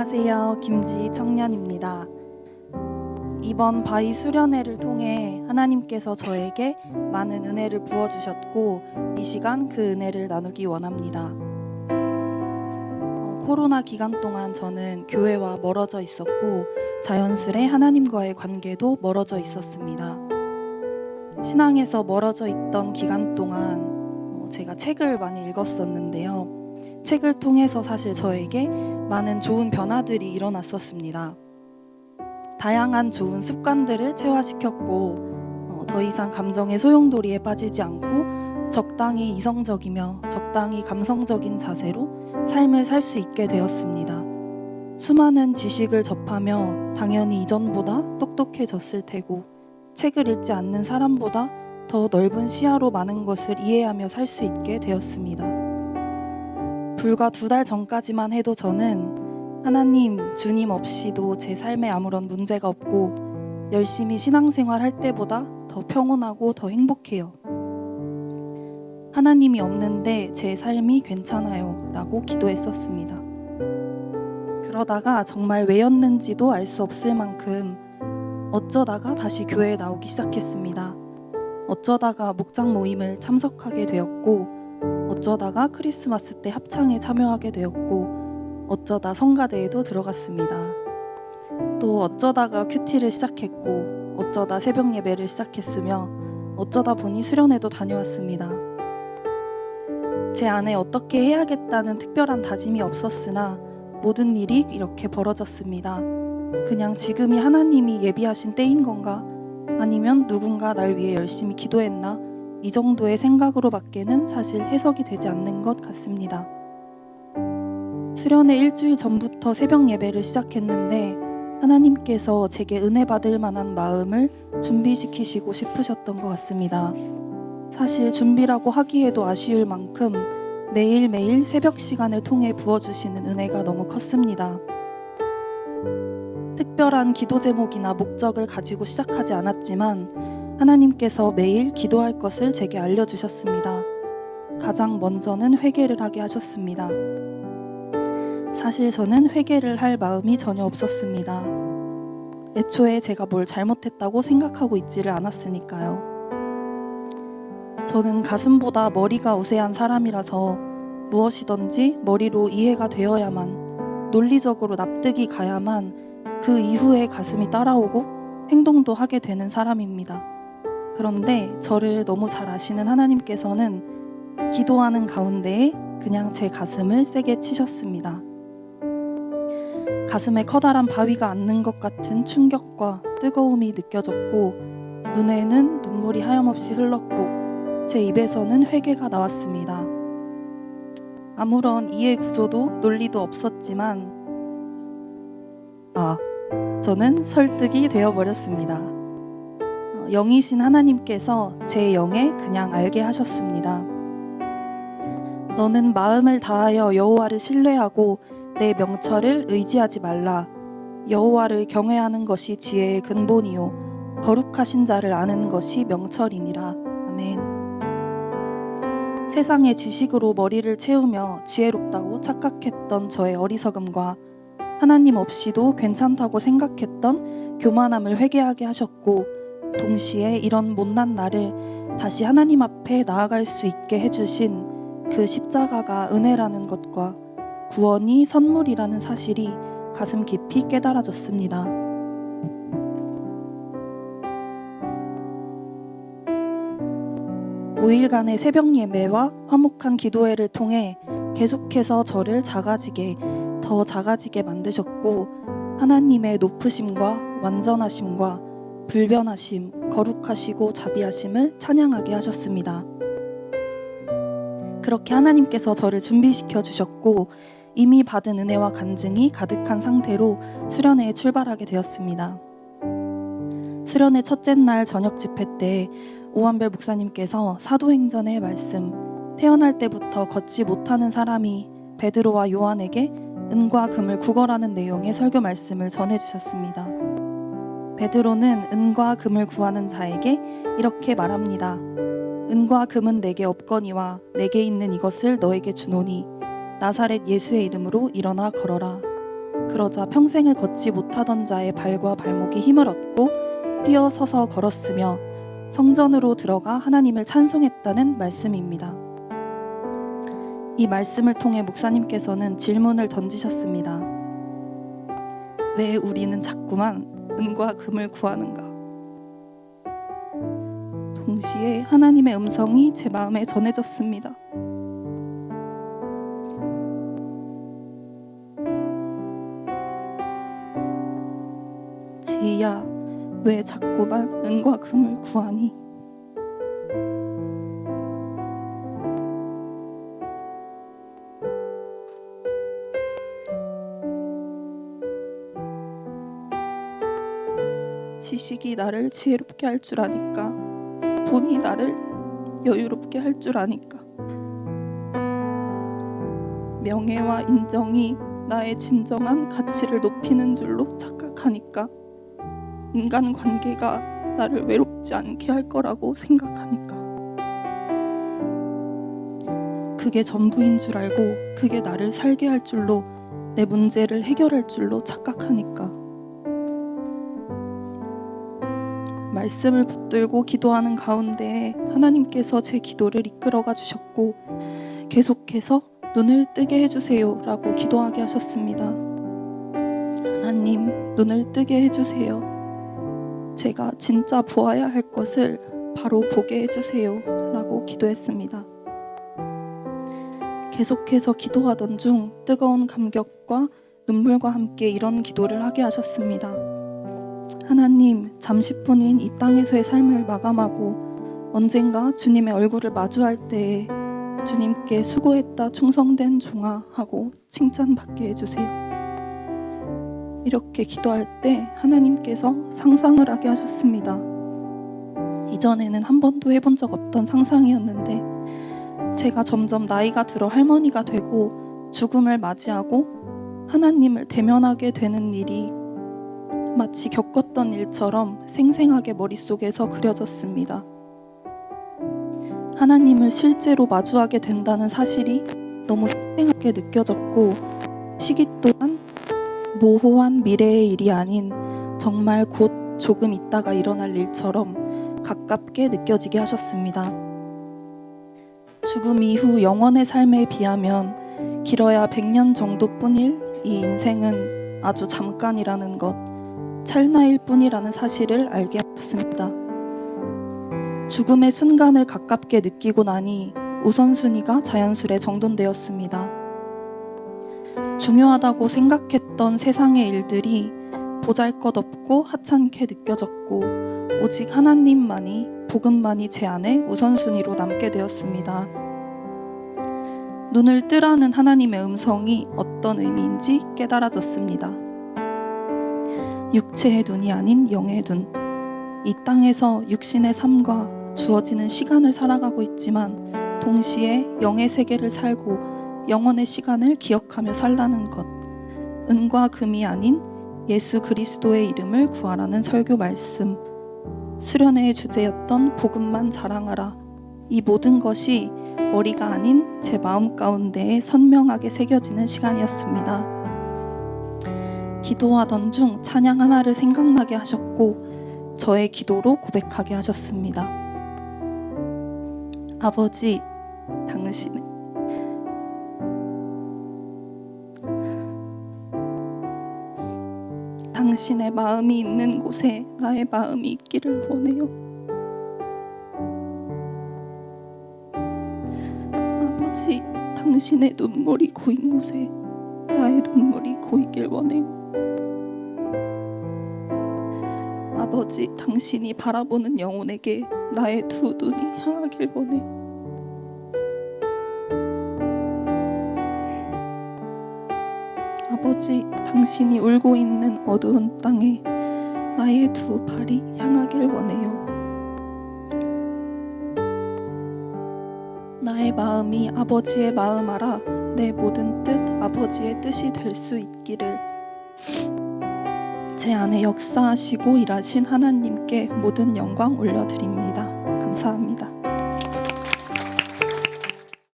안녕하세요. 김지 청년입니다. 이번 바위 수련회를 통해 하나님께서 저에게 많은 은혜를 부어주셨고 이 시간 그 은혜를 나누기 원합니다. 코로나 기간 동안 저는 교회와 멀어져 있었고 자연스레 하나님과의 관계도 멀어져 있었습니다. 신앙에서 멀어져 있던 기간 동안 제가 책을 많이 읽었었는데요. 책을 통해서 사실 저에게 많은 좋은 변화들이 일어났었습니다. 다양한 좋은 습관들을 체화시켰고 더 이상 감정의 소용돌이에 빠지지 않고 적당히 이성적이며 적당히 감성적인 자세로 삶을 살 수 있게 되었습니다. 수많은 지식을 접하며 당연히 이전보다 똑똑해졌을 테고 책을 읽지 않는 사람보다 더 넓은 시야로 많은 것을 이해하며 살 수 있게 되었습니다. 불과 2달 전까지만 해도 저는 하나님, 주님 없이도 제 삶에 아무런 문제가 없고 열심히 신앙생활 할 때보다 더 평온하고 더 행복해요. 하나님이 없는데 제 삶이 괜찮아요 라고 기도했었습니다. 그러다가 정말 왜였는지도 알 수 없을 만큼 어쩌다가 다시 교회에 나오기 시작했습니다. 어쩌다가 목장 모임을 참석하게 되었고 어쩌다가 크리스마스 때 합창에 참여하게 되었고 어쩌다 성가대에도 들어갔습니다. 또 어쩌다가 큐티를 시작했고 어쩌다 새벽 예배를 시작했으며 어쩌다 보니 수련회도 다녀왔습니다. 제 안에 어떻게 해야겠다는 특별한 다짐이 없었으나 모든 일이 이렇게 벌어졌습니다. 그냥 지금이 하나님이 예비하신 때인 건가? 아니면 누군가 날 위해 열심히 기도했나? 이 정도의 생각으로밖에는 사실 해석이 되지 않는 것 같습니다. 수련회 일주일 전부터 새벽 예배를 시작했는데 하나님께서 제게 은혜 받을 만한 마음을 준비시키시고 싶으셨던 것 같습니다. 사실 준비라고 하기에도 아쉬울 만큼 매일매일 새벽 시간을 통해 부어주시는 은혜가 너무 컸습니다. 특별한 기도 제목이나 목적을 가지고 시작하지 않았지만 하나님께서 매일 기도할 것을 제게 알려주셨습니다. 가장 먼저는 회개를 하게 하셨습니다. 사실 저는 회개를 할 마음이 전혀 없었습니다. 애초에 제가 뭘 잘못했다고 생각하고 있지를 않았으니까요. 저는 가슴보다 머리가 우세한 사람이라서 무엇이든지 머리로 이해가 되어야만, 논리적으로 납득이 가야만 그 이후에 가슴이 따라오고 행동도 하게 되는 사람입니다. 그런데 저를 너무 잘 아시는 하나님께서는 기도하는 가운데에 그냥 제 가슴을 세게 치셨습니다. 가슴에 커다란 바위가 앉는 것 같은 충격과 뜨거움이 느껴졌고 눈에는 눈물이 하염없이 흘렀고 제 입에서는 회개가 나왔습니다. 아무런 이해 구조도 논리도 없었지만 저는 설득이 되어버렸습니다. 영이신 하나님께서 제 영에 그냥 알게 하셨습니다. 너는 마음을 다하여 여호와를 신뢰하고 내 명철을 의지하지 말라. 여호와를 경외하는 것이 지혜의 근본이요 거룩하신 자를 아는 것이 명철이니라. 아멘. 세상의 지식으로 머리를 채우며 지혜롭다고 착각했던 저의 어리석음과 하나님 없이도 괜찮다고 생각했던 교만함을 회개하게 하셨고 동시에 이런 못난 나를 다시 하나님 앞에 나아갈 수 있게 해주신 그 십자가가 은혜라는 것과 구원이 선물이라는 사실이 가슴 깊이 깨달아졌습니다. 5일간의 새벽 예배와 화목한 기도회를 통해 계속해서 저를 더 작아지게 만드셨고 하나님의 높으심과 완전하심과 불변하심, 거룩하시고 자비하심을 찬양하게 하셨습니다. 그렇게 하나님께서 저를 준비시켜 주셨고 이미 받은 은혜와 간증이 가득한 상태로 수련회에 출발하게 되었습니다. 수련회 첫째 날 저녁 집회 때 오한별 목사님께서 사도행전의 말씀, 태어날 때부터 걷지 못하는 사람이 베드로와 요한에게 은과 금을 구걸하는 내용의 설교 말씀을 전해주셨습니다. 베드로는 은과 금을 구하는 자에게 이렇게 말합니다. 은과 금은 내게 없거니와 내게 있는 이것을 너에게 주노니 나사렛 예수의 이름으로 일어나 걸어라. 그러자 평생을 걷지 못하던 자의 발과 발목이 힘을 얻고 뛰어서서 걸었으며 성전으로 들어가 하나님을 찬송했다는 말씀입니다. 이 말씀을 통해 목사님께서는 질문을 던지셨습니다. 왜 우리는 자꾸만 은과 금을 구하는가? 동시에 하나님의 음성이 제 마음에 전해졌습니다. 지희야, 왜 자꾸만 은과 금을 구하니? 지식이 나를 지혜롭게 할 줄 아니까, 돈이 나를 여유롭게 할 줄 아니까, 명예와 인정이 나의 진정한 가치를 높이는 줄로 착각하니까, 인간관계가 나를 외롭지 않게 할 거라고 생각하니까, 그게 전부인 줄 알고 그게 나를 살게 할 줄로, 내 문제를 해결할 줄로 착각하니까, 말씀을 붙들고 기도하는 가운데 하나님께서 제 기도를 이끌어가 주셨고 계속해서 눈을 뜨게 해주세요 라고 기도하게 하셨습니다. 하나님, 눈을 뜨게 해주세요. 제가 진짜 보아야 할 것을 바로 보게 해주세요 라고 기도했습니다. 계속해서 기도하던 중 뜨거운 감격과 눈물과 함께 이런 기도를 하게 하셨습니다. 하나님, 잠시뿐인 이 땅에서의 삶을 마감하고 언젠가 주님의 얼굴을 마주할 때에 주님께 수고했다 충성된 종아 하고 칭찬받게 해주세요. 이렇게 기도할 때 하나님께서 상상을 하게 하셨습니다. 이전에는 한 번도 해본 적 없던 상상이었는데 제가 점점 나이가 들어 할머니가 되고 죽음을 맞이하고 하나님을 대면하게 되는 일이 마치 겪었던 일처럼 생생하게 머릿속에서 그려졌습니다. 하나님을 실제로 마주하게 된다는 사실이 너무 생생하게 느껴졌고 시기 또한 모호한 미래의 일이 아닌 정말 곧 조금 있다가 일어날 일처럼 가깝게 느껴지게 하셨습니다. 죽음 이후 영원의 삶에 비하면 길어야 100년 정도뿐일 이 인생은 아주 잠깐이라는 것, 찰나일 뿐이라는 사실을 알게 하셨습니다. 죽음의 순간을 가깝게 느끼고 나니 우선순위가 자연스레 정돈되었습니다. 중요하다고 생각했던 세상의 일들이 보잘것없고 하찮게 느껴졌고 오직 하나님만이, 복음만이 제 안에 우선순위로 남게 되었습니다. 눈을 뜨라는 하나님의 음성이 어떤 의미인지 깨달아졌습니다. 육체의 눈이 아닌 영의 눈, 이 땅에서 육신의 삶과 주어지는 시간을 살아가고 있지만 동시에 영의 세계를 살고 영혼의 시간을 기억하며 살라는 것, 은과 금이 아닌 예수 그리스도의 이름을 구하라는 설교 말씀, 수련회의 주제였던 복음만 자랑하라, 이 모든 것이 머리가 아닌 제 마음 가운데에 선명하게 새겨지는 시간이었습니다. 기도하던 중 찬양 하나를 생각나게 하셨고 저의 기도로 고백하게 하셨습니다. 아버지, 당신의 마음이 있는 곳에 나의 마음이 있기를 원해요. 아버지, 당신의 눈물이 고인 곳에 나의 눈물이 고이길 원해요. 아버지, 당신이 바라보는 영혼에게 나의 두 눈이 향하길 원해. 아버지, 당신이 울고 있는 어두운 땅에 나의 두 발이 향하길 원해요. 나의 마음이 아버지의 마음 알아 내 모든 뜻 아버지의 뜻이 될 수 있기를. 제 안에 역사하시고 일하신 하나님께 모든 영광 올려드립니다. 감사합니다.